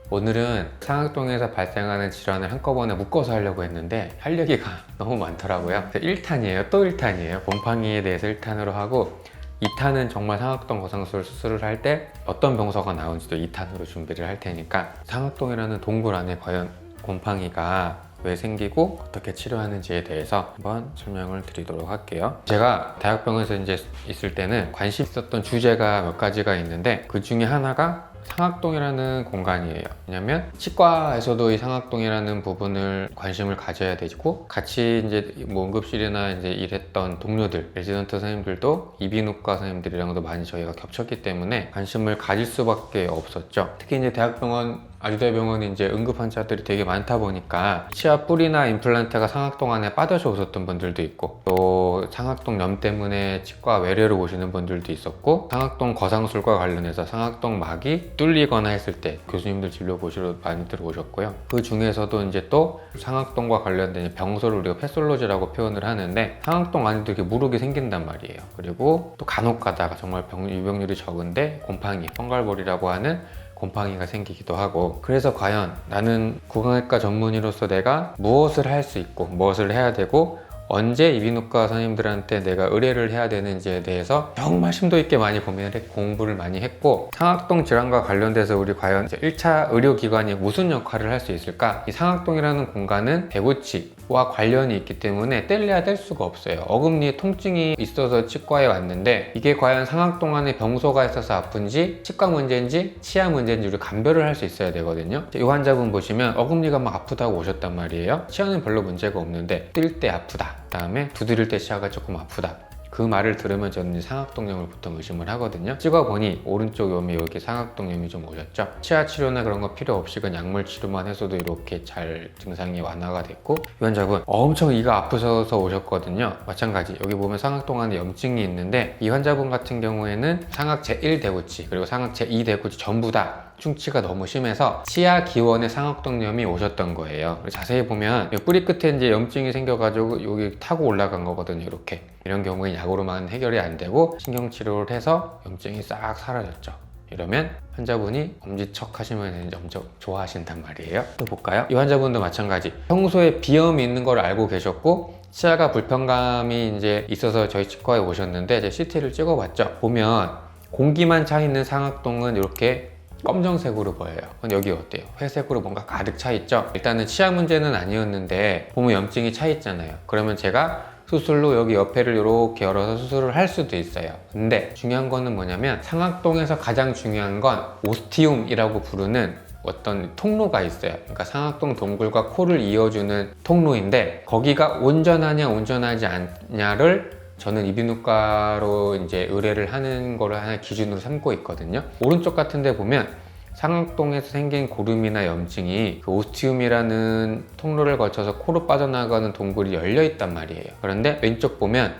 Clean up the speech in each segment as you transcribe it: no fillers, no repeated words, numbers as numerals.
오늘은 상악동에서 발생하는 질환을 한꺼번에 묶어서 하려고 했는데 할 얘기가 너무 많더라고요. 1탄이에요. 또 1탄이에요. 곰팡이에 대해서 1탄으로 하고 2탄은 정말 상악동 거상술 수술을 할 때 어떤 병서가 나오는지도 2탄으로 준비를 할 테니까 상악동이라는 동굴 안에 과연 곰팡이가 왜 생기고 어떻게 치료하는지에 대해서 한번 설명을 드리도록 할게요. 제가 대학병원에서 이제 있을 때는 관심 있었던 주제가 몇 가지가 있는데 그 중에 하나가 상악동이라는 공간이에요. 왜냐면 치과에서도 이 상악동이라는 부분을 관심을 가져야 되고 같이 이제 뭐 응급실이나 이제 일했던 동료들, 레지던트 선생님들도 이비인후과 선생님들이랑도 많이 저희가 겹쳤기 때문에 관심을 가질 수밖에 없었죠. 특히 이제 대학병원 아주대병원이 이제 응급 환자들이 되게 많다 보니까 치아 뿌리나 임플란트가 상악동 안에 빠져서 오셨던 분들도 있고 또 상악동 염 때문에 치과 외래로 오시는 분들도 있었고 상악동 거상술과 관련해서 상악동 막이 뚫리거나 했을 때 교수님들 진료 보시러 많이들 오셨고요. 그 중에서도 이제 또 상악동과 관련된 병소를 우리가 패솔로지라고 표현을 하는데 상악동 안에도 이렇게 무르기 생긴단 말이에요. 그리고 또 간혹 가다가 정말 유병률이 적은데 곰팡이, 펑갈볼이라고 하는 곰팡이가 생기기도 하고 그래서 과연 나는 구강외과 전문의로서 내가 무엇을 할 수 있고 무엇을 해야 되고 언제 이비인후과 선생님들한테 내가 의뢰를 해야 되는지에 대해서 정말 심도 있게 많이 고민을 했고 공부를 많이 했고 상악동 질환과 관련돼서 우리 과연 이제 1차 의료기관이 무슨 역할을 할 수 있을까? 이 상악동이라는 공간은 배구치와 관련이 있기 때문에 뗄래야 뗄 수가 없어요. 어금니에 통증이 있어서 치과에 왔는데 이게 과연 상악동 안에 병소가 있어서 아픈지 치과 문제인지 치아 문제인지 우리 감별을 할 수 있어야 되거든요. 이 환자분 보시면 어금니가 막 아프다고 오셨단 말이에요. 치아는 별로 문제가 없는데 뛸 때 아프다. 그다음에 두드릴 때 치아가 조금 아프다. 그 말을 들으면 저는 상악동염을 보통 의심을 하거든요. 찍어보니 오른쪽 염이 여기 상악동염이 좀 오셨죠. 치아 치료나 그런 거 필요 없이 그냥 약물 치료만 해서도 이렇게 잘 증상이 완화가 됐고 이 환자분 엄청 이가 아프셔서 오셨거든요. 마찬가지 여기 보면 상악동 안에 염증이 있는데 이 환자분 같은 경우에는 상악 제1대구치 그리고 상악 제2대구치 전부 다 충치가 너무 심해서 치아 기원의 상악동염이 오셨던 거예요. 자세히 보면 뿌리 끝에 이제 염증이 생겨가지고 여기 타고 올라간 거거든요. 이렇게 이런 경우에 약으로만 해결이 안 되고 신경치료를 해서 염증이 싹 사라졌죠. 이러면 환자분이 엄지척 하시면 엄청 좋아하신단 말이에요. 또 볼까요? 이 환자분도 마찬가지 평소에 비염이 있는 걸 알고 계셨고 치아가 불편감이 이제 있어서 저희 치과에 오셨는데 이제 CT를 찍어봤죠. 보면 공기만 차 있는 상악동은 이렇게 검정색으로 보여요. 여기 어때요? 회색으로 뭔가 가득 차 있죠? 일단은 치아 문제는 아니었는데 보면 염증이 차 있잖아요. 그러면 제가 수술로 여기 옆에를 이렇게 열어서 수술을 할 수도 있어요. 근데 중요한 거는 뭐냐면 상악동에서 가장 중요한 건 오스티움이라고 부르는 어떤 통로가 있어요. 그러니까 상악동 동굴과 코를 이어주는 통로인데 거기가 온전하냐 온전하지 않냐를 저는 이비인후과로 이제 의뢰를 하는 거를 하나 기준으로 삼고 있거든요. 오른쪽 같은 데 보면 상악동에서 생긴 고름이나 염증이 그 오스티움이라는 통로를 거쳐서 코로 빠져나가는 동굴이 열려 있단 말이에요. 그런데 왼쪽 보면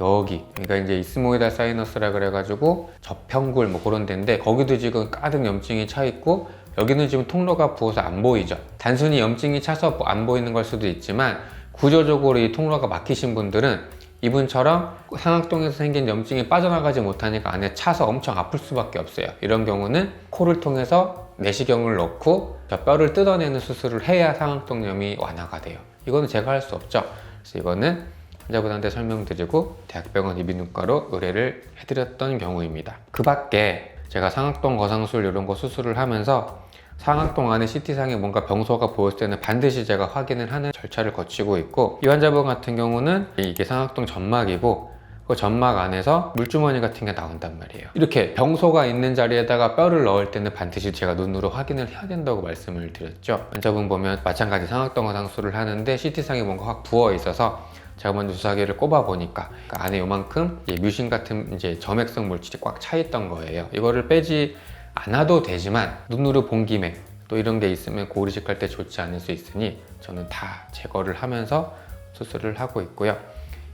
여기 그러니까 이제 이스모이달 사이너스라 그래가지고 저평굴 뭐 그런 데인데 거기도 지금 가득 염증이 차 있고 여기는 지금 통로가 부어서 안 보이죠. 단순히 염증이 차서 안 보이는 걸 수도 있지만 구조적으로 이 통로가 막히신 분들은 이분처럼 상악동에서 생긴 염증이 빠져나가지 못하니까 안에 차서 엄청 아플 수밖에 없어요. 이런 경우는 코를 통해서 내시경을 넣고 뼈를 뜯어내는 수술을 해야 상악동염이 완화가 돼요. 이거는 제가 할 수 없죠. 그래서 이거는 환자분한테 설명드리고 대학병원 이비인후과로 의뢰를 해드렸던 경우입니다. 그 밖에 제가 상악동 거상술 이런 거 수술을 하면서 상악동 안에 CT상에 뭔가 병소가 보였을 때는 반드시 제가 확인을 하는 절차를 거치고 있고 이 환자분 같은 경우는 이게 상악동 점막이고 그 점막 안에서 물주머니 같은 게 나온단 말이에요. 이렇게 병소가 있는 자리에다가 뼈를 넣을 때는 반드시 제가 눈으로 확인을 해야 된다고 말씀을 드렸죠. 환자분 보면 마찬가지 상악동 거상술을 하는데 CT상에 뭔가 확 부어 있어서 제가 먼저 주사기를 꼽아 보니까 그 안에 요만큼 뮤신 같은 이제 점액성 물질이 꽉 차 있던 거예요. 이거를 빼지 않아도 되지만 눈으로 본 김에 또 이런 게 있으면 고리식할 때 좋지 않을 수 있으니 저는 다 제거를 하면서 수술을 하고 있고요.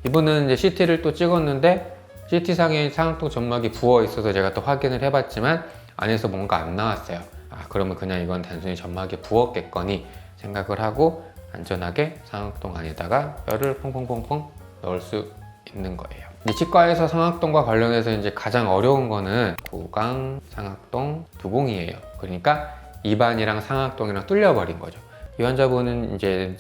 이분은 이제 CT를 또 찍었는데 CT상에 상악동 점막이 부어 있어서 제가 또 확인을 해봤지만 안에서 뭔가 안 나왔어요. 그러면 그냥 이건 단순히 점막이 부었겠거니 생각을 하고 안전하게 상악동 안에다가 뼈를 퐁퐁퐁퐁 넣을 수 있는 거예요. 치과에서 상악동과 관련해서 이제 가장 어려운 거는 구강, 상악동, 두공이에요. 그러니까 입안이랑 상악동이랑 뚫려버린 거죠. 이 환자분은 이제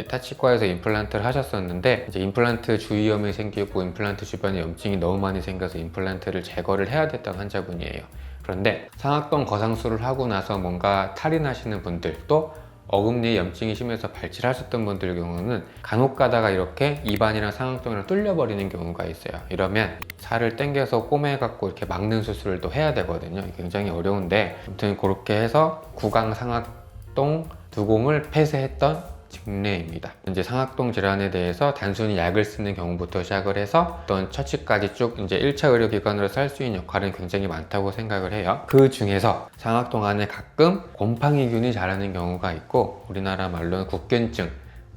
타치과에서 임플란트를 하셨었는데 이제 임플란트 주위염이 생기고 임플란트 주변에 염증이 너무 많이 생겨서 임플란트를 제거를 해야 됐던 환자분이에요. 그런데 상악동 거상술을 하고 나서 뭔가 탈이 나시는 분들, 또 어금니에 염증이 심해서 발치하셨던 분들 경우는 간혹 가다가 이렇게 입안이랑 상악동이랑 뚫려버리는 경우가 있어요. 이러면 살을 당겨서 꼬매갖고 이렇게 막는 수술을 또 해야 되거든요. 굉장히 어려운데, 아무튼 그렇게 해서 구강 상악동 두공을 폐쇄했던 직례입니다. 이제 상악동 질환에 대해서 단순히 약을 쓰는 경우부터 시작을 해서 어떤 처치까지 쭉 이제 1차 의료기관으로서 할 수 있는 역할은 굉장히 많다고 생각을 해요. 그 중에서 상악동 안에 가끔 곰팡이균이 자라는 경우가 있고, 우리나라 말로는 국균증,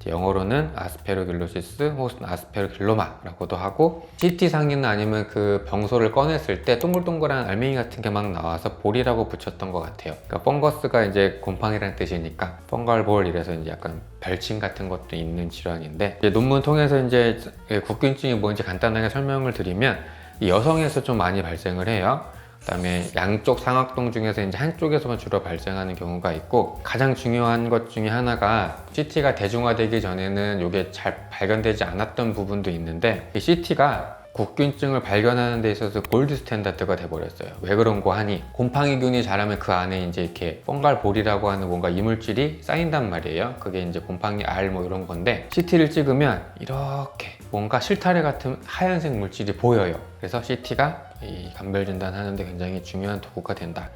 영어로는 아스페로길로시스 혹은 아스페로길로마라고도 하고, CT상이나 아니면 그 병소를 꺼냈을 때 동글동글한 알맹이 같은 게 막 나와서 볼이라고 붙였던 것 같아요. 그러니까 펑거스가 이제 곰팡이란 뜻이니까 펑갈볼, 이래서 이제 약간 별칭 같은 것도 있는 질환인데, 이제 논문 통해서 이제 국균증이 뭔지 간단하게 설명을 드리면, 이 여성에서 좀 많이 발생을 해요. 그다음에 양쪽 상악동 중에서 이제 한쪽에서만 주로 발생하는 경우가 있고, 가장 중요한 것 중에 하나가 CT가 대중화되기 전에는 이게 잘 발견되지 않았던 부분도 있는데, 이 CT가 국균증을 발견하는 데 있어서 골드 스탠다드가 돼버렸어요. 왜 그런고 하니, 곰팡이균이 자라면 그 안에 이제 이렇게 펑갈볼이라고 하는 뭔가 이물질이 쌓인단 말이에요. 그게 이제 곰팡이 알 뭐 이런 건데, CT를 찍으면 이렇게 뭔가 실타래 같은 하얀색 물질이 보여요. 그래서 CT가 이 감별 진단하는데 굉장히 중요한 도구가 된다.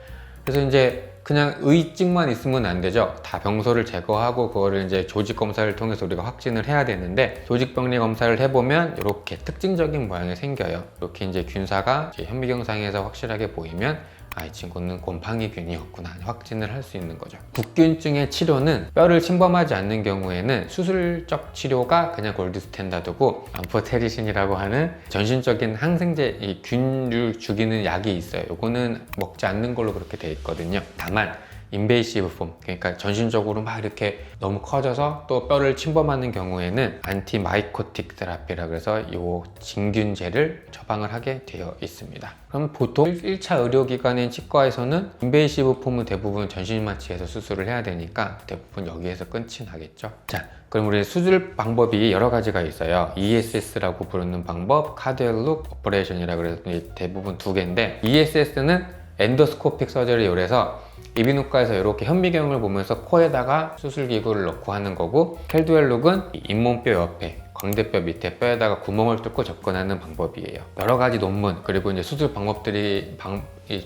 그래서 이제 그냥 의증만 있으면 안 되죠. 다 병소를 제거하고 그거를 이제 조직 검사를 통해서 우리가 확진을 해야 되는데, 조직 병리 검사를 해보면 이렇게 특징적인 모양이 생겨요. 이렇게 이제 균사가 이제 현미경상에서 확실하게 보이면 이 친구는 곰팡이균이었구나 확진을 할 수 있는 거죠. 국균증의 치료는 뼈를 침범하지 않는 경우에는 수술적 치료가 그냥 골드 스탠다드고, 암포테리신이라고 하는 전신적인 항생제, 이 균을 죽이는 약이 있어요. 이거는 먹지 않는 걸로 그렇게 돼 있거든요. 다만 인베이시브 폼, 그러니까 전신적으로 막 이렇게 너무 커져서 또 뼈를 침범하는 경우에는 안티마이코틱 테라피라 그래서 이 진균제를 처방을 하게 되어 있습니다. 그럼 보통 1차 의료기관인 치과에서는 인베이시브 폼은 대부분 전신마취해서 수술을 해야 되니까 대부분 여기에서 끝이 나겠죠. 자, 그럼 우리 수술 방법이 여러 가지가 있어요. ESS라고 부르는 방법, 카디올룩 오퍼레이션이라 그래서 대부분 두 개인데, ESS는 엔도스코픽 서저리율에서 이비인후과에서 이렇게 현미경을 보면서 코에다가 수술기구를 넣고 하는 거고, 켈두엘룩은 잇몸뼈 옆에 광대뼈 밑에 뼈에다가 구멍을 뚫고 접근하는 방법이에요. 여러 가지 논문, 그리고 이제 수술 방법들이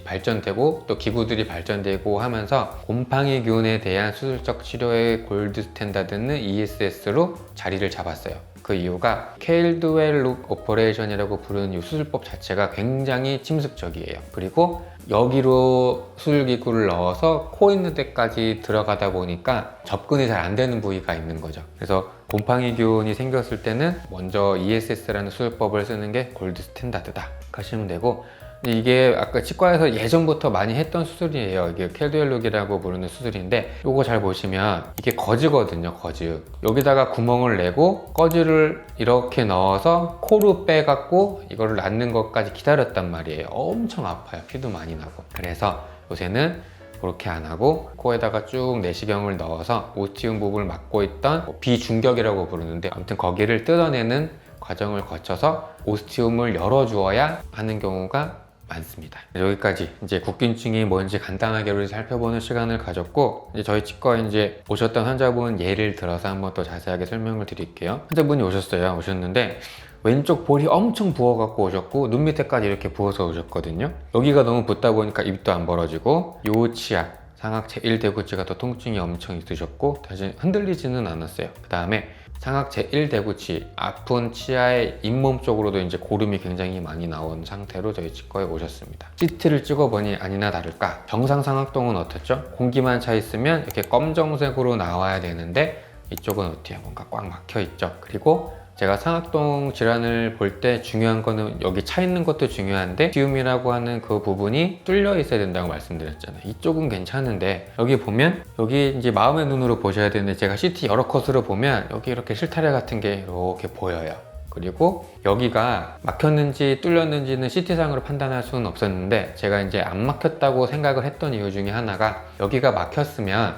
발전되고 또 기구들이 발전되고 하면서 곰팡이균에 대한 수술적 치료의 골드 스탠다드는 ESS로 자리를 잡았어요. 그 이유가 켈두엘룩 오퍼레이션이라고 부르는 이 수술법 자체가 굉장히 침습적이에요. 그리고 여기로 수술기구를 넣어서 코 있는 데까지 들어가다 보니까 접근이 잘 안 되는 부위가 있는 거죠. 그래서 곰팡이균이 생겼을 때는 먼저 ESS라는 수술법을 쓰는 게 골드 스탠다드다 하시면 되고, 이게 아까 치과에서 예전부터 많이 했던 수술이에요. 이게 켈두엘룩이라고 부르는 수술인데, 요거 잘 보시면 이게 거즈거든요. 거즈. 여기다가 구멍을 내고 거즈를 이렇게 넣어서 코로 빼갖고 이거를 낫는 것까지 기다렸단 말이에요. 엄청 아파요. 피도 많이 나고. 그래서 요새는 그렇게 안 하고 코에다가 쭉 내시경을 넣어서 오스티움 부분을 막고 있던 비중격이라고 부르는데, 아무튼 거기를 뜯어내는 과정을 거쳐서 오스티움을 열어주어야 하는 경우가 많습니다. 여기까지 이제 국균증이 뭔지 간단하게 우리 살펴보는 시간을 가졌고, 이제 저희 치과에 이제 오셨던 환자분 예를 들어서 한번 더 자세하게 설명을 드릴게요. 환자분이 오셨는데 왼쪽 볼이 엄청 부어갖고 오셨고, 눈 밑에까지 이렇게 부어서 오셨거든요. 여기가 너무 붓다 보니까 입도 안 벌어지고, 요 치아 상악 제1대구치가 더 통증이 엄청 있으셨고 다시 흔들리지는 않았어요. 그 다음에 상악 제1대구치, 아픈 치아의 잇몸 쪽으로도 이제 고름이 굉장히 많이 나온 상태로 저희 치과에 오셨습니다. CT를 찍어보니 아니나 다를까 정상 상악동은 어떻죠? 공기만 차 있으면 이렇게 검정색으로 나와야 되는데, 이쪽은 어때요? 뭔가 꽉 막혀 있죠. 그리고 제가 상악동 질환을 볼 때 중요한 거는 여기 차 있는 것도 중요한데, 디움이라고 하는 그 부분이 뚫려 있어야 된다고 말씀드렸잖아요. 이쪽은 괜찮은데 여기 보면, 여기 이제 마음의 눈으로 보셔야 되는데, 제가 CT 여러 컷으로 보면 여기 이렇게 실타래 같은 게 이렇게 보여요. 그리고 여기가 막혔는지 뚫렸는지는 CT상으로 판단할 수는 없었는데 제가 이제 안 막혔다고 생각을 했던 이유 중에 하나가 여기가 막혔으면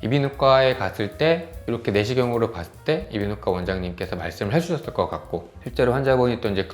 이비인후과에 갔을 때 이렇게 내시경으로 봤을 때 이비인후과 원장님께서 말씀을 해주셨을 것 같고 실제로 환자분이 또 이제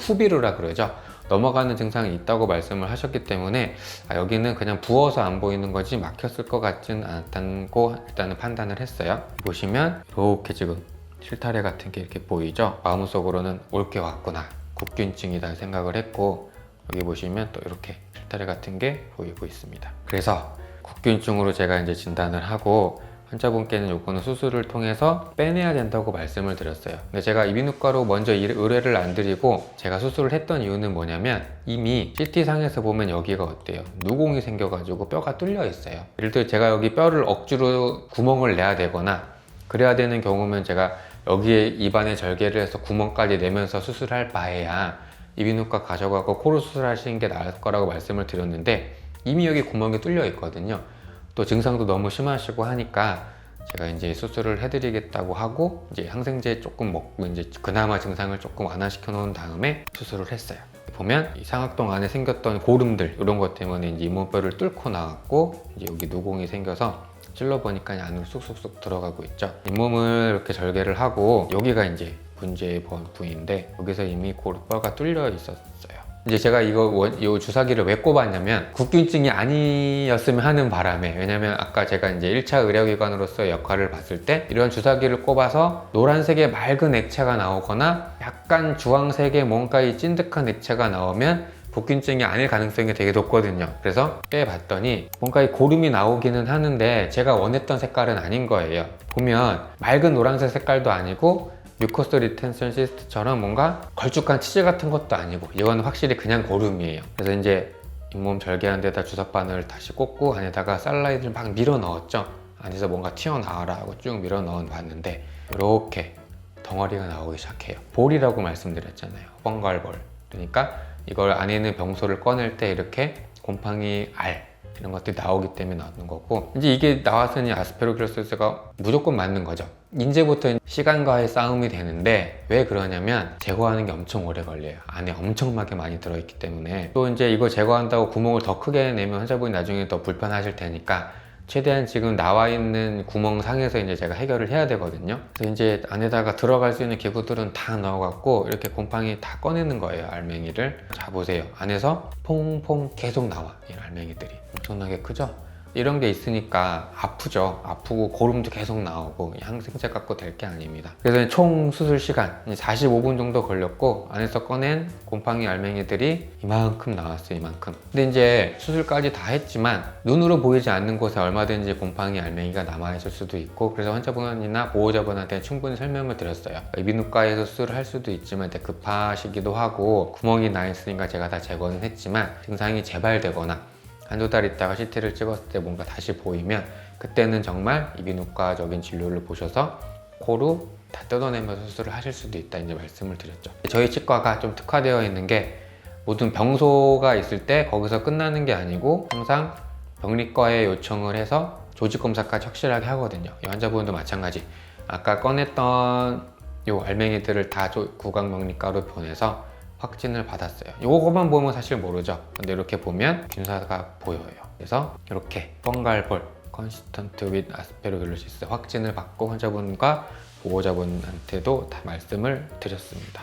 후비루라 그러죠. 넘어가는 증상이 있다고 말씀을 하셨기 때문에 여기는 그냥 부어서 안 보이는 거지 막혔을 것 같지는 않다고 일단은 판단을 했어요. 보시면 이렇게 지금 실타래 같은 게 이렇게 보이죠. 마음속으로는 올 게 왔구나, 국균증이다 생각을 했고 여기 보시면 또 이렇게 실타래 같은 게 보이고 있습니다. 그래서 국균증으로 제가 이제 진단을 하고 환자분께는 요거는 수술을 통해서 빼내야 된다고 말씀을 드렸어요. 근데 제가 이비인후과로 먼저 의뢰를 안 드리고 제가 수술을 했던 이유는 뭐냐면 이미 CT상에서 보면 여기가 어때요? 누공이 생겨가지고 뼈가 뚫려 있어요. 예를 들어 제가 여기 뼈를 억지로 구멍을 내야 되거나 그래야 되는 경우면 제가 여기에 입안에 절개를 해서 구멍까지 내면서 수술할 바에야 이비인후과 가져가고 코로 수술하시는 게 나을 거라고 말씀을 드렸는데 이미 여기 구멍이 뚫려 있거든요. 또 증상도 너무 심하시고 하니까 제가 이제 수술을 해드리겠다고 하고 이제 항생제 조금 먹고 이제 그나마 증상을 조금 완화시켜 놓은 다음에 수술을 했어요. 보면 이 상악동 안에 생겼던 고름들 이런 것 때문에 이제 잇몸뼈를 뚫고 나왔고 이제 여기 누공이 생겨서 찔러보니까 안으로 쑥쑥쑥 들어가고 있죠. 잇몸을 이렇게 절개를 하고 여기가 이제 문제의 부위인데 여기서 이미 뼈가 뚫려 있었어요. 이제 제가 이 주사기를 왜 꼽았냐면 국균증이 아니었으면 하는 바람에, 왜냐면 아까 제가 이제 1차 의료기관으로서 역할을 봤을 때 이런 주사기를 꼽아서 노란색의 맑은 액체가 나오거나 약간 주황색의 뭔가 이 찐득한 액체가 나오면 국균증이 아닐 가능성이 되게 높거든요. 그래서 빼봤더니 뭔가 이 고름이 나오기는 하는데 제가 원했던 색깔은 아닌 거예요. 보면 맑은 노란색 색깔도 아니고 뮤커스 리텐션 시스트처럼 뭔가 걸쭉한 치즈 같은 것도 아니고 이건 확실히 그냥 고름이에요. 그래서 이제 잇몸 절개한 데다 주사바늘 다시 꽂고 안에다가 살라이드를 막 밀어 넣었죠. 안에서 뭔가 튀어나와라 하고 쭉 밀어 넣어 봤는데 이렇게 덩어리가 나오기 시작해요. 볼이라고 말씀드렸잖아요. 뻥갈볼. 그러니까 이걸 안에 있는 병소를 꺼낼 때 이렇게 곰팡이 알 이런 것들이 나오기 때문에 나오는 거고, 이제 이게 나왔으니 아스페로글로스가 무조건 맞는 거죠. 이제부터 시간과의 싸움이 되는데 왜 그러냐면 제거하는 게 엄청 오래 걸려요. 안에 엄청나게 많이 들어있기 때문에. 또 이제 이거 제거한다고 구멍을 더 크게 내면 환자분이 나중에 더 불편하실 테니까 최대한 지금 나와 있는 구멍 상에서 이제 제가 해결을 해야 되거든요. 그래서 이제 안에다가 들어갈 수 있는 기구들은 다 넣어갖고 이렇게 곰팡이 다 꺼내는 거예요. 알맹이를. 자 보세요. 안에서 퐁퐁 계속 나와. 이 알맹이들이 엄청나게 크죠? 이런 게 있으니까 아프죠. 아프고 고름도 계속 나오고 항생제 갖고 될 게 아닙니다. 그래서 총 수술 시간 45분 정도 걸렸고 안에서 꺼낸 곰팡이 알맹이들이 이만큼 나왔어요. 이만큼. 근데 이제 수술까지 다 했지만 눈으로 보이지 않는 곳에 얼마든지 곰팡이 알맹이가 남아있을 수도 있고, 그래서 환자분이나 보호자분한테 충분히 설명을 드렸어요. 이비인후과에서 수술을 할 수도 있지만 급하시기도 하고 구멍이 나 있으니까 제가 다 제거는 했지만 증상이 재발되거나 한두 달 있다가 CT를 찍었을 때 뭔가 다시 보이면 그때는 정말 이비인후과적인 진료를 보셔서 코로 다 뜯어내면서 수술을 하실 수도 있다 이제 말씀을 드렸죠. 저희 치과가 좀 특화되어 있는 게 모든 병소가 있을 때 거기서 끝나는 게 아니고 항상 병리과에 요청을 해서 조직검사까지 확실하게 하거든요. 이 환자분도 마찬가지. 아까 꺼냈던 요 알맹이들을 다 구강명리과로 보내서 확진을 받았어요. 이거만 보면 사실 모르죠. 근데 이렇게 보면 균사가 보여요. 그래서 이렇게 펑갈볼 컨시스턴트 윗 아스페로글로시스 확진을 받고 환자분과 보호자분한테도 다 말씀을 드렸습니다.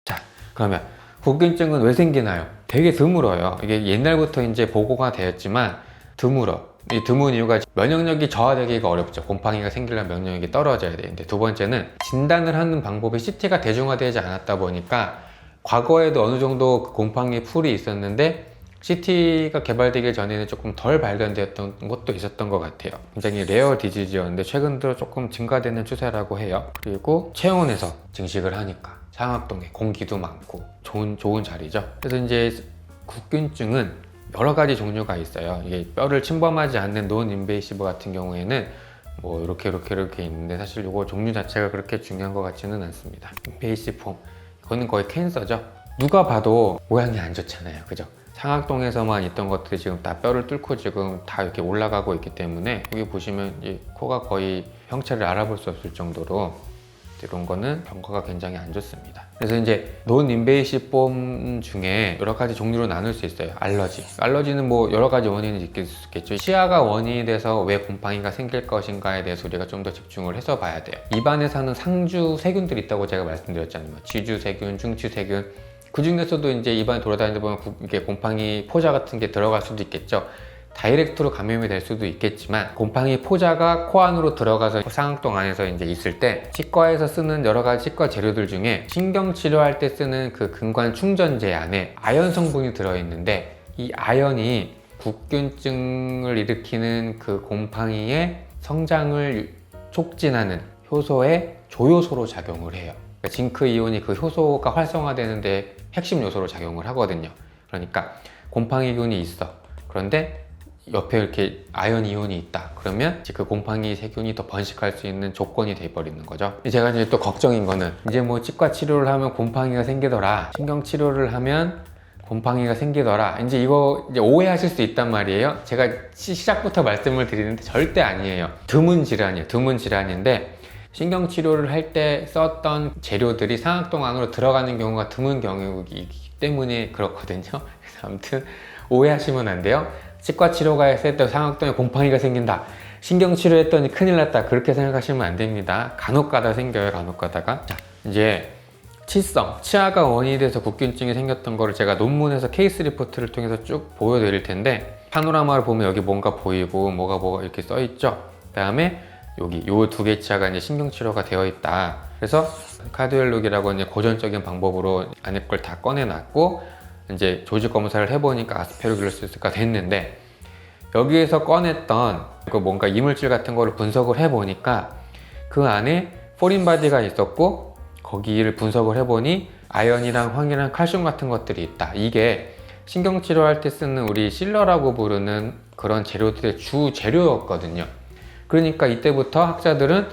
자, 그러면 국균증은 왜 생기나요? 되게 드물어요. 이게 옛날부터 이제 보고가 되었지만 드물어. 이 드문 이유가 면역력이 저하되기가 어렵죠. 곰팡이가 생기려면 면역력이 떨어져야 되는데, 두 번째는 진단을 하는 방법이 CT가 대중화되지 않았다 보니까 과거에도 어느 정도 그 곰팡이 풀이 있었는데 CT가 개발되기 전에는 조금 덜 발견되었던 것도 있었던 것 같아요. 굉장히 레어 디지즈였는데 최근 들어 조금 증가되는 추세라고 해요. 그리고 체온에서 증식을 하니까 상악동에 공기도 많고 좋은 자리죠. 그래서 이제 국균증은 여러 가지 종류가 있어요. 이게 뼈를 침범하지 않는 논 인베이시브 같은 경우에는 뭐 이렇게 있는데 사실 이거 종류 자체가 그렇게 중요한 것 같지는 않습니다. 인베이시브 폼, 이거는 거의 캔서죠. 누가 봐도 모양이 안 좋잖아요. 그죠? 상악동에서만 있던 것들이 지금 다 뼈를 뚫고 지금 다 이렇게 올라가고 있기 때문에 여기 보시면 이 코가 거의 형체를 알아볼 수 없을 정도로 이런 거는 경과가 굉장히 안 좋습니다. 그래서 이제 논 인베이시폼 중에 여러 가지 종류로 나눌 수 있어요. 알러지는 뭐 여러 가지 원인이 있을 수 있겠죠. 치아가 원인이 돼서 왜 곰팡이가 생길 것인가에 대해서 우리가 좀 더 집중을 해서 봐야 돼요. 입안에 사는 상주 세균들이 있다고 제가 말씀드렸잖아요. 지주 세균, 중추 세균. 그 중에서도 이제 입안에 돌아다니다 보면 이게 곰팡이 포자 같은 게 들어갈 수도 있겠죠. 다이렉트로 감염이 될 수도 있겠지만 곰팡이 포자가 코 안으로 들어가서 상악동 안에서 이제 있을 때 치과에서 쓰는 여러 가지 치과 재료들 중에 신경 치료할 때 쓰는 그 근관 충전재 안에 아연 성분이 들어있는데 이 아연이 국균증을 일으키는 그 곰팡이의 성장을 촉진하는 효소의 조효소로 작용을 해요. 그러니까 징크 이온이 그 효소가 활성화되는데 핵심 요소로 작용을 하거든요. 그러니까 곰팡이균이 있어. 그런데 옆에 이렇게 아연 이온이 있다. 그러면 그 곰팡이 세균이 더 번식할 수 있는 조건이 돼버리는 거죠. 제가 이제 또 걱정인 거는 이제 뭐 치과 치료를 하면 곰팡이가 생기더라. 신경 치료를 하면 곰팡이가 생기더라. 이제 이거 이제 오해하실 수 있단 말이에요. 제가 시작부터 말씀을 드리는데 절대 아니에요. 드문 질환이에요. 드문 질환인데 신경 치료를 할 때 썼던 재료들이 상악동 안으로 들어가는 경우가 드문 경우이기 때문에 그렇거든요. 그래서 아무튼 오해하시면 안 돼요. 치과 치료가 했을 때 상악동에 곰팡이가 생긴다. 신경 치료했더니 큰일 났다. 그렇게 생각하시면 안 됩니다. 간혹 가다 생겨요. 간혹 가다가. 자, 이제 치아가 원인이 돼서 국균증이 생겼던 거를 제가 논문에서 케이스 리포트를 통해서 쭉 보여드릴 텐데 파노라마를 보면 여기 뭔가 보이고 뭐가 이렇게 써 있죠. 그 다음에 여기 요 두 개 치아가 이제 신경 치료가 되어 있다. 그래서 카디올로기라고 이제 고전적인 방법으로 안에 걸 다 꺼내놨고 이제 조직 검사를 해보니까 아스페르길로시스가 됐는데 여기에서 꺼냈던 그 뭔가 이물질 같은 거를 분석을 해보니까 그 안에 포린 바디가 있었고 거기를 분석을 해보니 아연이랑 황이랑 칼슘 같은 것들이 있다. 이게 신경치료할 때 쓰는 우리 실러라고 부르는 그런 재료들의 주 재료였거든요. 그러니까 이때부터 학자들은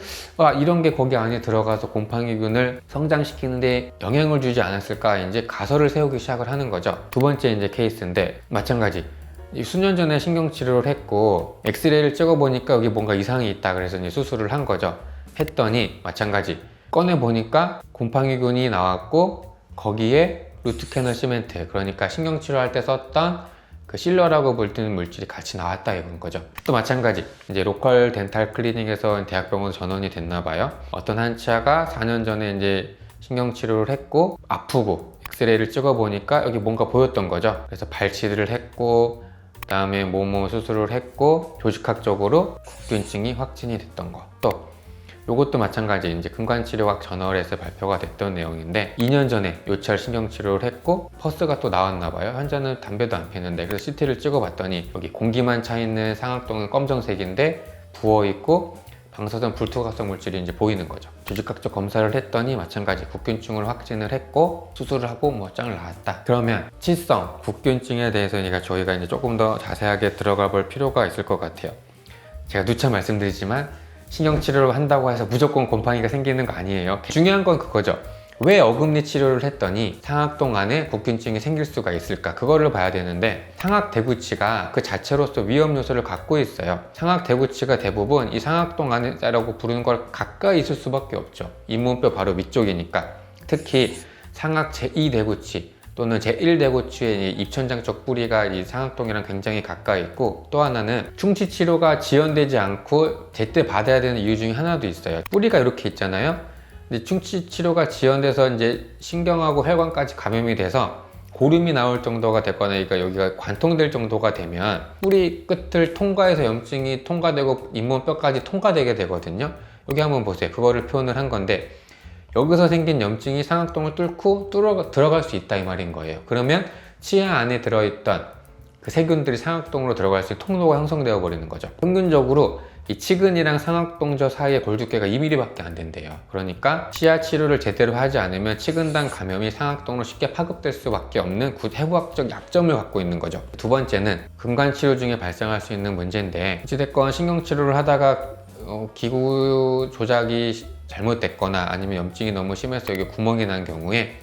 이런 게 거기 안에 들어가서 곰팡이균을 성장시키는데 영향을 주지 않았을까 이제 가설을 세우기 시작을 하는 거죠. 두 번째 이제 케이스인데 마찬가지 수년 전에 신경치료를 했고 엑스레이를 찍어보니까 여기 뭔가 이상이 있다. 그래서 이제 수술을 한 거죠. 했더니 마찬가지 꺼내보니까 곰팡이균이 나왔고 거기에 루트캐널 시멘트, 그러니까 신경치료할 때 썼던 그 실러라고 불리는 물질이 같이 나왔다 이건 거죠. 또 마찬가지 이제 로컬 덴탈 클리닉에서 대학병원 전원이 됐나 봐요. 어떤 한 치아가 4년 전에 이제 신경치료를 했고 아프고 엑스레이를 찍어보니까 여기 뭔가 보였던 거죠. 그래서 발치를 했고 그 다음에 뭐뭐 수술을 했고 조직학적으로 국균증이 확진이 됐던 거. 또 요것도 마찬가지 이제 근관치료학 저널에서 발표가 됐던 내용인데 2년 전에 요철 신경치료를 했고 퍼스가 또 나왔나 봐요. 환자는 담배도 안 피는데 그래서 CT를 찍어봤더니 여기 공기만 차 있는 상악동은 검정색인데 부어있고 방사선 불투각성 물질이 이제 보이는 거죠. 조직학적 검사를 했더니 마찬가지 국균증을 확진을 했고 수술을 하고 뭐 짱을 나왔다. 그러면 치성 국균증에 대해서 저희가 이제 조금 더 자세하게 들어가 볼 필요가 있을 것 같아요. 제가 누차 말씀드리지만 신경치료를 한다고 해서 무조건 곰팡이가 생기는 거 아니에요. 중요한 건 그거죠. 왜 어금니 치료를 했더니 상악동 안에 국균증이 생길 수가 있을까? 그거를 봐야 되는데 상악대구치가 그 자체로서 위험 요소를 갖고 있어요. 상악대구치가 대부분 이 상악동 안에라고 부르는 걸 가까이 있을 수밖에 없죠. 잇몸뼈 바로 위쪽이니까. 특히 상악 제2대구치 또는 제1대구치의 입천장 쪽 뿌리가 이 상악동이랑 굉장히 가까이 있고 또 하나는 충치 치료가 지연되지 않고 제때 받아야 되는 이유 중에 하나도 있어요. 뿌리가 이렇게 있잖아요. 근데 충치 치료가 지연돼서 이제 신경하고 혈관까지 감염이 돼서 고름이 나올 정도가 됐거나 그러니까 여기가 관통될 정도가 되면 뿌리 끝을 통과해서 염증이 통과되고 잇몸뼈까지 통과되게 되거든요. 여기 한번 보세요. 그거를 표현을 한 건데 여기서 생긴 염증이 상악동을 뚫고 들어갈 수 있다 이 말인 거예요. 그러면 치아 안에 들어있던 그 세균들이 상악동으로 들어갈 수 있는 통로가 형성되어 버리는 거죠. 평균적으로 이 치근이랑 상악동저 사이의 골두께가 2mm밖에 안 된대요. 그러니까 치아 치료를 제대로 하지 않으면 치근단 감염이 상악동으로 쉽게 파급될 수밖에 없는 해부학적 약점을 갖고 있는 거죠. 두 번째는 근관치료 중에 발생할 수 있는 문제인데 어찌됐건 신경치료를 하다가 기구 조작이 잘못됐거나 아니면 염증이 너무 심해서 여기 구멍이 난 경우에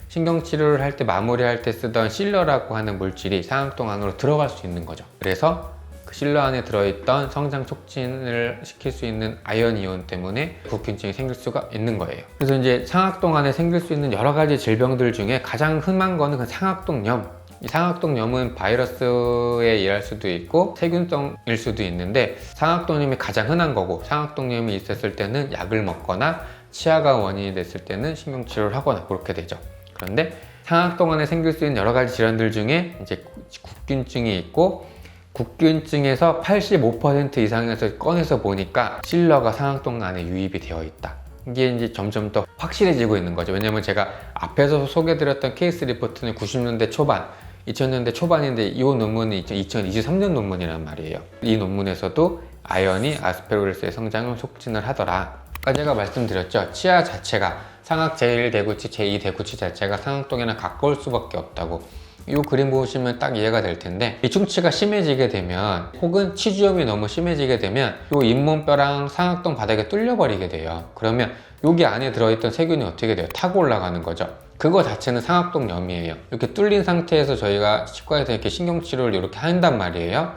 신경치료를 할 때 마무리할 때 쓰던 실러라고 하는 물질이 상악동 안으로 들어갈 수 있는 거죠. 그래서 그 실러 안에 들어있던 성장 촉진을 시킬 수 있는 아연 이온 때문에 국균증이 생길 수가 있는 거예요. 그래서 이제 상악동 안에 생길 수 있는 여러 가지 질병들 중에 가장 흔한 거는 그 상악동염. 이 상악동염은 바이러스에 의할 수도 있고 세균성일 수도 있는데, 상악동염이 가장 흔한 거고, 상악동염이 있었을 때는 약을 먹거나 치아가 원인이 됐을 때는 신경치료를 하거나 그렇게 되죠. 그런데 상악동 안에 생길 수 있는 여러 가지 질환들 중에 이제 국균증이 있고, 국균증에서 85% 이상에서 꺼내서 보니까 실러가 상악동 안에 유입이 되어 있다. 이게 이제 점점 더 확실해지고 있는 거죠. 왜냐면 제가 앞에서 소개드렸던 케이스 리포트는 90년대 초반, 2000년대 초반인데 이 논문은 2023년 논문이란 말이에요. 이 논문에서도 아연이 아스페로거스의 성장을 촉진을 하더라. 아까 제가 말씀드렸죠. 치아 자체가 상악 제1 대구치, 제2 대구치 자체가 상악동이랑 가까울 수밖에 없다고. 이 그림 보시면 딱 이해가 될 텐데, 이 충치가 심해지게 되면, 혹은 치주염이 너무 심해지게 되면 이 잇몸뼈랑 상악동 바닥에 뚫려 버리게 돼요. 그러면 여기 안에 들어있던 세균이 어떻게 돼요? 타고 올라가는 거죠. 그거 자체는 상악동염이에요. 이렇게 뚫린 상태에서 저희가 치과에서 이렇게 신경치료를 이렇게 한단 말이에요.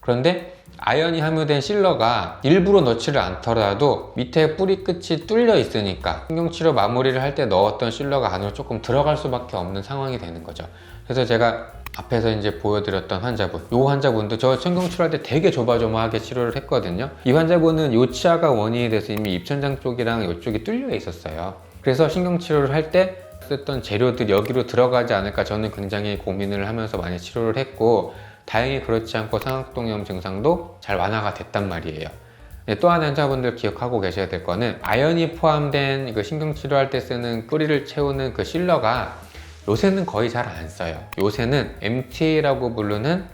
그런데 아연이 함유된 실러가 일부러 넣지를 않더라도 밑에 뿌리 끝이 뚫려 있으니까 신경치료 마무리를 할 때 넣었던 실러가 안으로 조금 들어갈 수밖에 없는 상황이 되는 거죠. 그래서 제가 앞에서 이제 보여드렸던 환자분, 이 환자분도 저 신경치료할 때 되게 조마조마하게 치료를 했거든요. 이 환자분은 이 치아가 원인이 돼서 이미 입천장 쪽이랑 이쪽이 뚫려 있었어요. 그래서 신경치료를 할 때 썼던 재료들이 여기로 들어가지 않을까 저는 굉장히 고민을 하면서 많이 치료를 했고, 다행히 그렇지 않고 상악동염 증상도 잘 완화가 됐단 말이에요. 또 하나 환자분들 기억하고 계셔야 될 거는, 아연이 포함된 그 신경치료할 때 쓰는 뿌리를 채우는 그 실러가 요새는 거의 잘 안 써요. 요새는 MTA라고 부르는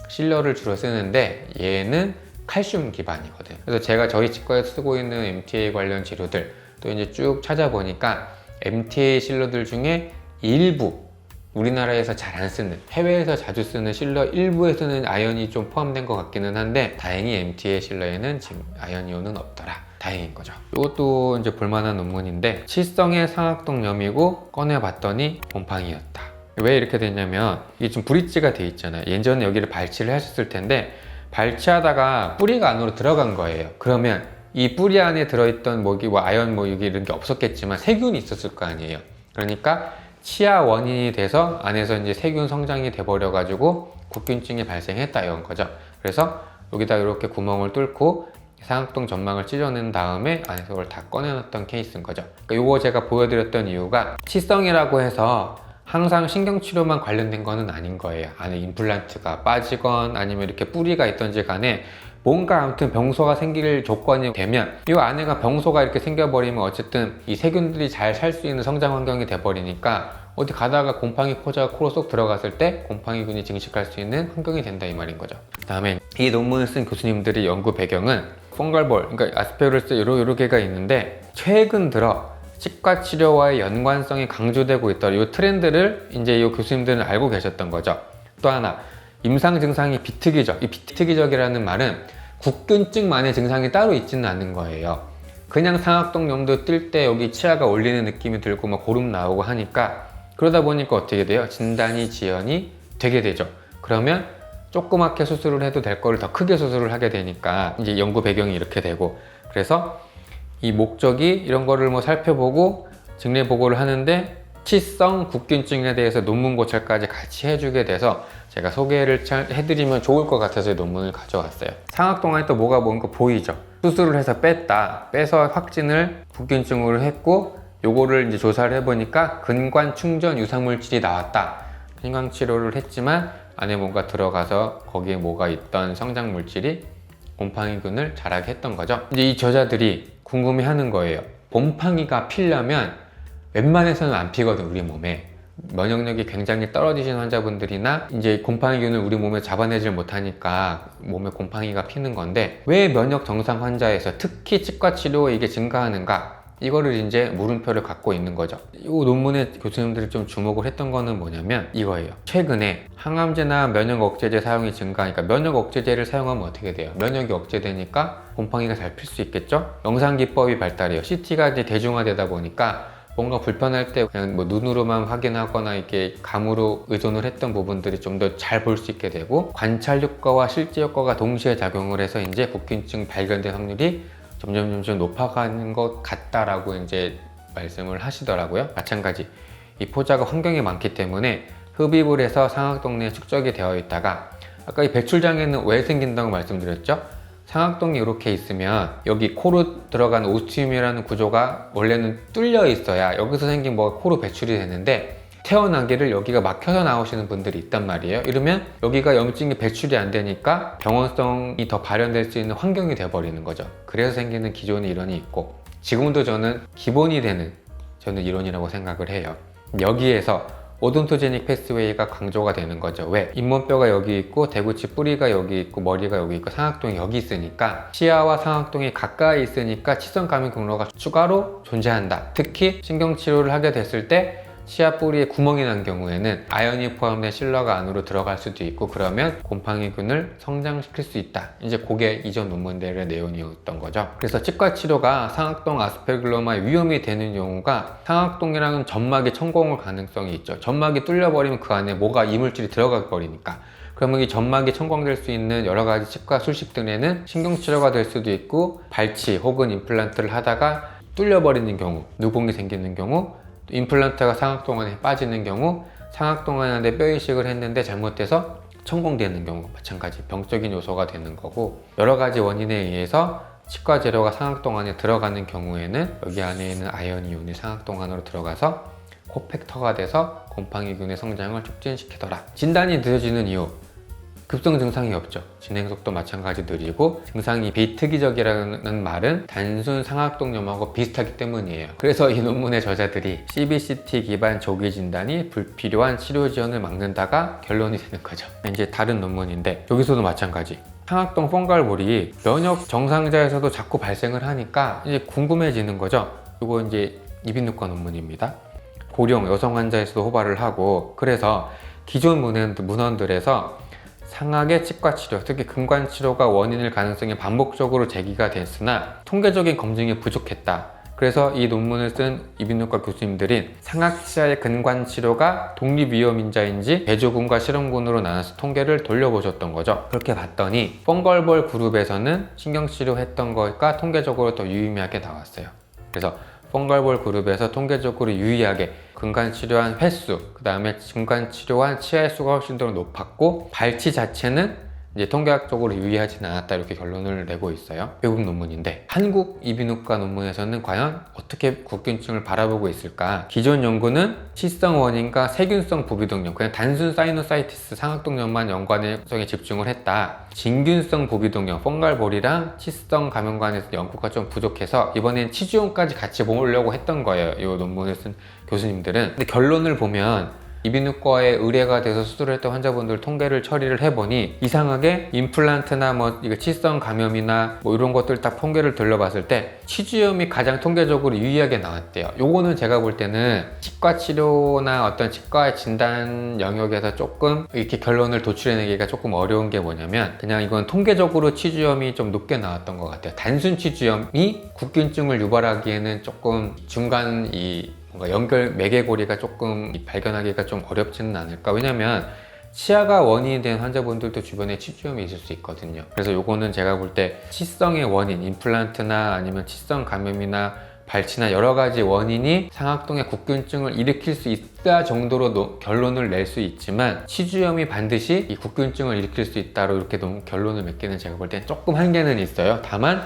실러를 주로 쓰는데, 얘는 칼슘 기반이거든요. 그래서 제가 저희 치과에서 쓰고 있는 MTA 관련 치료들 또 이제 쭉 찾아보니까 MTA 실러들 중에 일부, 우리나라에서 잘 안 쓰는, 해외에서 자주 쓰는 실러 일부에서는 아연이 좀 포함된 것 같기는 한데, 다행히 MTA 실러에는 지금 아연 이온은 없더라. 다행인 거죠. 이것도 이제 볼만한 논문인데, 치성의 상악동염이고 꺼내봤더니 곰팡이였다. 왜 이렇게 됐냐면, 이게 지금 브릿지가 돼 있잖아요. 예전에 여기를 발치를 하셨을 텐데 발치하다가 뿌리가 안으로 들어간 거예요. 그러면 이 뿌리 안에 들어있던 뭐 아연 여기 이런 게 없었겠지만 세균이 있었을 거 아니에요. 그러니까 치아 원인이 돼서 안에서 이제 세균 성장이 돼버려 가지고 국균증이 발생했다 이런 거죠. 그래서 여기다 이렇게 구멍을 뚫고 상악동 점막을 찢어낸 다음에 안에서 그걸 다 꺼내놨던 케이스인 거죠. 그러니까 요거 제가 보여드렸던 이유가, 치성이라고 해서 항상 신경치료만 관련된 거는 아닌 거예요. 안에 임플란트가 빠지건 아니면 이렇게 뿌리가 있던지 간에 뭔가 아무튼 병소가 생길 조건이 되면, 이 안에가 병소가 이렇게 생겨버리면 어쨌든 이 세균들이 잘 살 수 있는 성장 환경이 돼버리니까 어디 가다가 곰팡이 포자가 코로 쏙 들어갔을 때 곰팡이균이 증식할 수 있는 환경이 된다 이 말인 거죠. 그 다음에 이 논문을 쓴 교수님들의 연구 배경은 펑갈볼, 그러니까 아스페로거스 여러 개가 있는데, 최근 들어 치과 치료와의 연관성이 강조되고 있다. 이 트렌드를 이제 이 교수님들은 알고 계셨던 거죠. 또 하나, 임상 증상이 비특이적. 이 비특이적이라는 말은 국균증만의 증상이 따로 있지는 않은 거예요. 그냥 상악동염도 뜰 때 여기 치아가 올리는 느낌이 들고 막 고름 나오고 하니까, 그러다 보니까 어떻게 돼요? 진단이 지연이 되게 되죠. 그러면 조그맣게 수술을 해도 될 거를 더 크게 수술을 하게 되니까 이제 연구 배경이 이렇게 되고, 그래서 이 목적이 이런 거를 뭐 살펴보고 증례 보고를 하는데, 치성 국균증에 대해서 논문 고찰까지 같이 해주게 돼서 제가 소개를 해드리면 좋을 것 같아서 이 논문을 가져왔어요. 상악동 안에 또 뭐가 뭔가 보이죠? 수술을 해서 빼서 확진을 국균증으로 했고, 요거를 이제 조사를 해보니까 근관 충전 유사물질이 나왔다. 신경 치료를 했지만 안에 뭔가 들어가서 거기에 뭐가 있던 성장 물질이 곰팡이균을 자라게 했던 거죠. 이제 이 저자들이 궁금해하는 거예요. 곰팡이가 피려면 웬만해서는 안 피거든, 우리 몸에. 면역력이 굉장히 떨어지신 환자분들이나 이제 곰팡이균을 우리 몸에 잡아내질 못하니까 몸에 곰팡이가 피는 건데, 왜 면역 정상 환자에서 특히 치과 치료에 이게 증가하는가? 이거를 이제 물음표를 갖고 있는 거죠. 이 논문에 교수님들이 좀 주목을 했던 거는 뭐냐면 이거예요. 최근에 항암제나 면역 억제제 사용이 증가하니까, 면역 억제제를 사용하면 어떻게 돼요? 면역이 억제되니까 곰팡이가 잘 필 수 있겠죠? 영상 기법이 발달해요. CT가 이제 대중화되다 보니까 뭔가 불편할 때 그냥 뭐 눈으로만 확인하거나 이렇게 감으로 의존을 했던 부분들이 좀 더 잘 볼 수 있게 되고, 관찰 효과와 실제 효과가 동시에 작용을 해서 이제 복균증 발견될 확률이 점점 높아가는 것 같다라고 이제 말씀을 하시더라고요. 마찬가지 이 포자가 환경이 많기 때문에 흡입을 해서 상악동 내에 축적이 되어 있다가, 아까 이 배출장애는 왜 생긴다고 말씀드렸죠? 상악동이 이렇게 있으면 여기 코로 들어간 오스티움이라는 구조가 원래는 뚫려 있어야 여기서 생긴 뭐가 코로 배출이 되는데, 태어나기를 여기가 막혀서 나오시는 분들이 있단 말이에요. 이러면 여기가 염증이 배출이 안 되니까 병원성이 더 발현될 수 있는 환경이 되어버리는 거죠. 그래서 생기는 기존의 이론이 있고, 지금도 저는 기본이 되는 이론이라고 생각을 해요. 여기에서 오돈토제닉 패스웨이가 강조가 되는 거죠. 왜? 잇몸뼈가 여기 있고 대구치 뿌리가 여기 있고 머리가 여기 있고 상악동이 여기 있으니까, 치아와 상악동이 가까이 있으니까 치성 감염 경로가 추가로 존재한다. 특히 신경치료를 하게 됐을 때 치아 뿌리에 구멍이 난 경우에는 아연이 포함된 실러가 안으로 들어갈 수도 있고, 그러면 곰팡이균을 성장시킬 수 있다. 이제 그게 이전 논문들의 내용이었던 거죠. 그래서 치과 치료가 상악동 아스페글로마에 위험이 되는 경우가, 상악동이랑은 점막이 천공할 가능성이 있죠. 점막이 뚫려버리면 그 안에 뭐가 이물질이 들어가 버리니까. 그러면 이 점막이 천공될 수 있는 여러 가지 치과 술식들에는 신경치료가 될 수도 있고, 발치 혹은 임플란트를 하다가 뚫려버리는 경우, 누공이 생기는 경우, 임플란트가 상악동 안에 빠지는 경우, 상악동 안에 뼈 이식을 했는데 잘못돼서 천공되는 경우, 마찬가지 병적인 요소가 되는 거고, 여러 가지 원인에 의해서 치과 재료가 상악동 안에 들어가는 경우에는 여기 안에 있는 아연이온이 상악동 안으로 들어가서 코팩터가 돼서 곰팡이균의 성장을 촉진시키더라. 진단이 늦어지는 이유, 급성 증상이 없죠. 진행 속도 마찬가지 느리고, 증상이 비특이적이라는 말은 단순 상악동염하고 비슷하기 때문이에요. 그래서 이 논문의 저자들이 CBCT 기반 조기 진단이 불필요한 치료 지원을 막는다가 결론이 되는 거죠. 이제 다른 논문인데 여기서도 마찬가지. 상악동 펑갈볼이 면역 정상자에서도 자꾸 발생을 하니까 이제 궁금해지는 거죠. 이거 이제 이비인후과 논문입니다. 고령 여성 환자에서도 호발을 하고, 그래서 기존 문헌들에서 상악의 치과 치료, 특히 근관 치료가 원인일 가능성이 반복적으로 제기가 됐으나 통계적인 검증이 부족했다. 그래서 이 논문을 쓴 이비인후과 교수님들이 상악치아의 근관 치료가 독립위험인자인지 대조군과 실험군으로 나눠서 통계를 돌려보셨던 거죠. 그렇게 봤더니 펑걸볼 그룹에서는 신경치료 했던 것과 통계적으로 더 유의미하게 나왔어요. 그래서 펑걸볼 그룹에서 통계적으로 유의하게 근관 치료한 횟수, 그 다음에 근관 치료한 치아의 수가 훨씬 더 높았고, 발치 자체는 이제 통계학적으로 유의하지는 않았다, 이렇게 결론을 내고 있어요. 외국 논문인데, 한국 이비인후과 논문에서는 과연 어떻게 국균증을 바라보고 있을까? 기존 연구는 치성 원인과 세균성 부비동염, 그냥 단순 사이노사이티스 상악동염만 연관성에 집중을 했다. 진균성 부비동염, 펑갈볼이랑 치성 감염관에서 연구가 좀 부족해서 이번엔 치주염까지 같이 보려고 했던 거예요, 이 논문을 쓴 교수님들은. 근데 결론을 보면 이비인후과에 의뢰가 돼서 수술을 했던 환자분들 통계를 처리를 해보니, 이상하게 임플란트나 뭐 이거 치성 감염이나 뭐 이런 것들 딱 통계를 돌려봤을 때 치주염이 가장 통계적으로 유의하게 나왔대요. 요거는 제가 볼 때는 치과 치료나 어떤 치과의 진단 영역에서 조금 이렇게 결론을 도출해내기가 조금 어려운 게 뭐냐면, 그냥 이건 통계적으로 치주염이 좀 높게 나왔던 것 같아요. 단순 치주염이 국균증을 유발하기에는 조금 중간 뭔가 연결 매개고리가 조금 발견하기가 좀 어렵지는 않을까. 왜냐면 치아가 원인이 된 환자분들도 주변에 치주염이 있을 수 있거든요. 그래서 요거는 제가 볼 때 치성의 원인, 임플란트나 아니면 치성 감염이나 발치나 여러 가지 원인이 상악동의 국균증을 일으킬 수 있다 정도로 결론을 낼 수 있지만, 치주염이 반드시 이 국균증을 일으킬 수 있다로 이렇게 결론을 맺기는 제가 볼 때 조금 한계는 있어요. 다만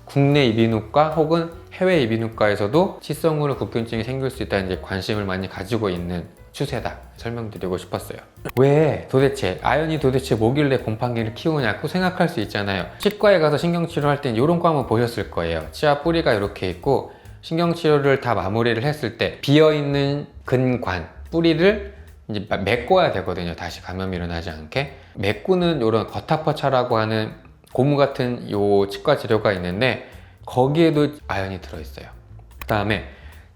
국내 이비인후과 혹은 해외 이비인후과에서도 치성으로 국균증이 생길 수 있다는 이제 관심을 많이 가지고 있는 추세다, 설명드리고 싶었어요. 왜 도대체 아연이 도대체 뭐길래 곰팡이를 키우냐고 생각할 수 있잖아요. 치과에 가서 신경치료할 땐 이런 거 한번 보셨을 거예요. 치아 뿌리가 이렇게 있고, 신경치료를 다 마무리를 했을 때 비어있는 근관 뿌리를 이제 메꿔야 되거든요. 다시 감염이 일어나지 않게. 메꾸는 이런 거타퍼차라고 하는 고무 같은 요 치과 치료가 있는데, 거기에도 아연이 들어있어요. 그 다음에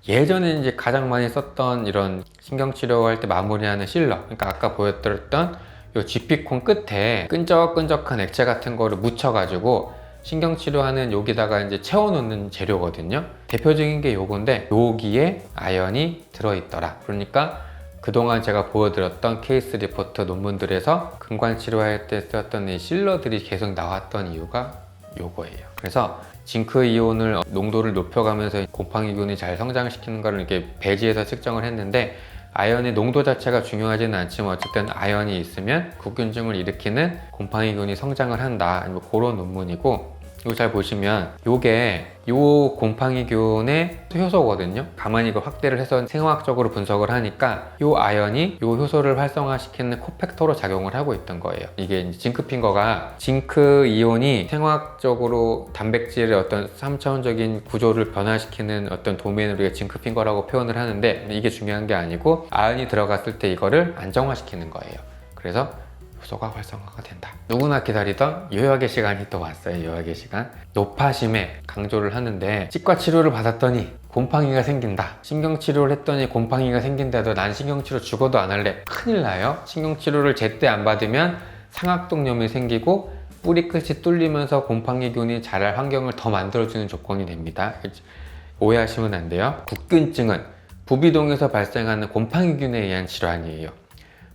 예전에 이제 가장 많이 썼던 이런 신경치료할 때 마무리하는 실러, 그러니까 아까 보여드렸던 요 GP콘 끝에 끈적끈적한 액체 같은 거를 묻혀가지고 신경치료하는 여기다가 이제 채워놓는 재료거든요. 대표적인 게 요건데 여기에 아연이 들어있더라. 그러니까 그동안 제가 보여드렸던 케이스 리포트 논문들에서 근관치료할 때 썼던 이 실러들이 계속 나왔던 이유가 요거예요. 그래서 징크 이온을 농도를 높여가면서 곰팡이균이 잘 성장시키는 거를 이렇게 배지에서 측정을 했는데 아연의 농도 자체가 중요하지는 않지만 어쨌든 아연이 있으면 국균증을 일으키는 곰팡이균이 성장을 한다. 뭐 그런 논문이고, 이거 잘 보시면 요게 요 곰팡이균의 효소거든요. 가만히 이거 확대를 해서 생화학적으로 분석을 하니까 요 아연이 요 효소를 활성화시키는 코팩터로 작용을 하고 있던 거예요. 이게 이제 징크핑거가 징크 이온이 생화학적으로 단백질의 어떤 3차원적인 구조를 변화시키는 어떤 도메인을 우리가 징크핑거라고 표현을 하는데, 이게 중요한 게 아니고 아연이 들어갔을 때 이거를 안정화시키는 거예요. 그래서 효소가 활성화가 된다. 누구나 기다리던 요약의 시간이 또 왔어요. 요약의 시간. 노파심에 강조를 하는데, 치과 치료를 받았더니 곰팡이가 생긴다. 신경치료를 했더니 곰팡이가 생긴다도 난 신경치료 죽어도 안 할래. 큰일 나요. 신경치료를 제때 안 받으면 상악동염이 생기고 뿌리 끝이 뚫리면서 곰팡이균이 자랄 환경을 더 만들어주는 조건이 됩니다. 오해하시면 안 돼요. 국균증은 부비동에서 발생하는 곰팡이균에 의한 질환이에요.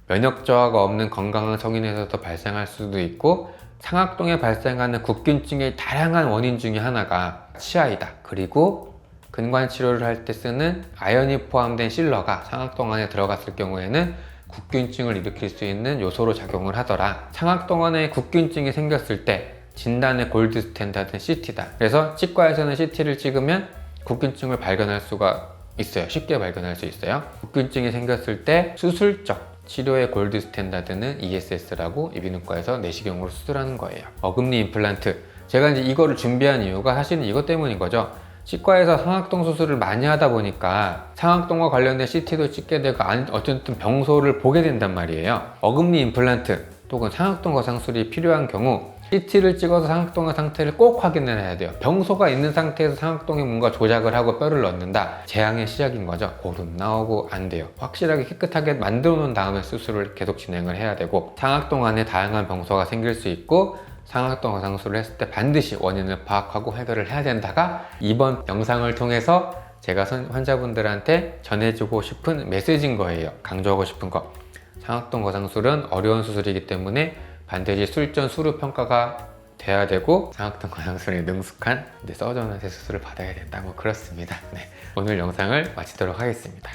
면역 저하가 없는 건강한 성인에서도 발생할 수도 있고, 상악동에 발생하는 국균증의 다양한 원인 중에 하나가 치아이다. 그리고 근관 치료를 할 때 쓰는 아연이 포함된 실러가 상악동 안에 들어갔을 경우에는 국균증을 일으킬 수 있는 요소로 작용을 하더라. 상악동 안에 국균증이 생겼을 때 진단의 골드 스탠다드는 CT다. 그래서 치과에서는 CT를 찍으면 국균증을 발견할 수가 있어요. 쉽게 발견할 수 있어요. 국균증이 생겼을 때 수술적 치료의 골드 스탠다드는 ESS라고 이비인후과에서 내시경으로 수술하는 거예요. 어금니 임플란트. 제가 이제 이거를 준비한 이유가 사실은 이것 때문인 거죠. 치과에서 상악동 수술을 많이 하다 보니까 상악동과 관련된 CT도 찍게 되고 어쨌든 병소를 보게 된단 말이에요. 어금니 임플란트 또는 상악동 거상술이 필요한 경우 CT를 찍어서 상악동의 상태를 꼭 확인을 해야 돼요. 병소가 있는 상태에서 상악동에 뭔가 조작을 하고 뼈를 넣는다. 재앙의 시작인 거죠. 고름 나오고 안 돼요. 확실하게 깨끗하게 만들어 놓은 다음에 수술을 계속 진행을 해야 되고, 상악동 안에 다양한 병소가 생길 수 있고 상악동 거상술을 했을 때 반드시 원인을 파악하고 해결을 해야 된다가 이번 영상을 통해서 제가 환자분들한테 전해주고 싶은 메시지인 거예요. 강조하고 싶은 거. 상악동 거상술은 어려운 수술이기 때문에 반드시 술전 수료 평가가 돼야 되고, 상악동 거상술에 능숙한 서전한테 수술을 받아야 된다. 뭐 그렇습니다. 네, 오늘 영상을 마치도록 하겠습니다.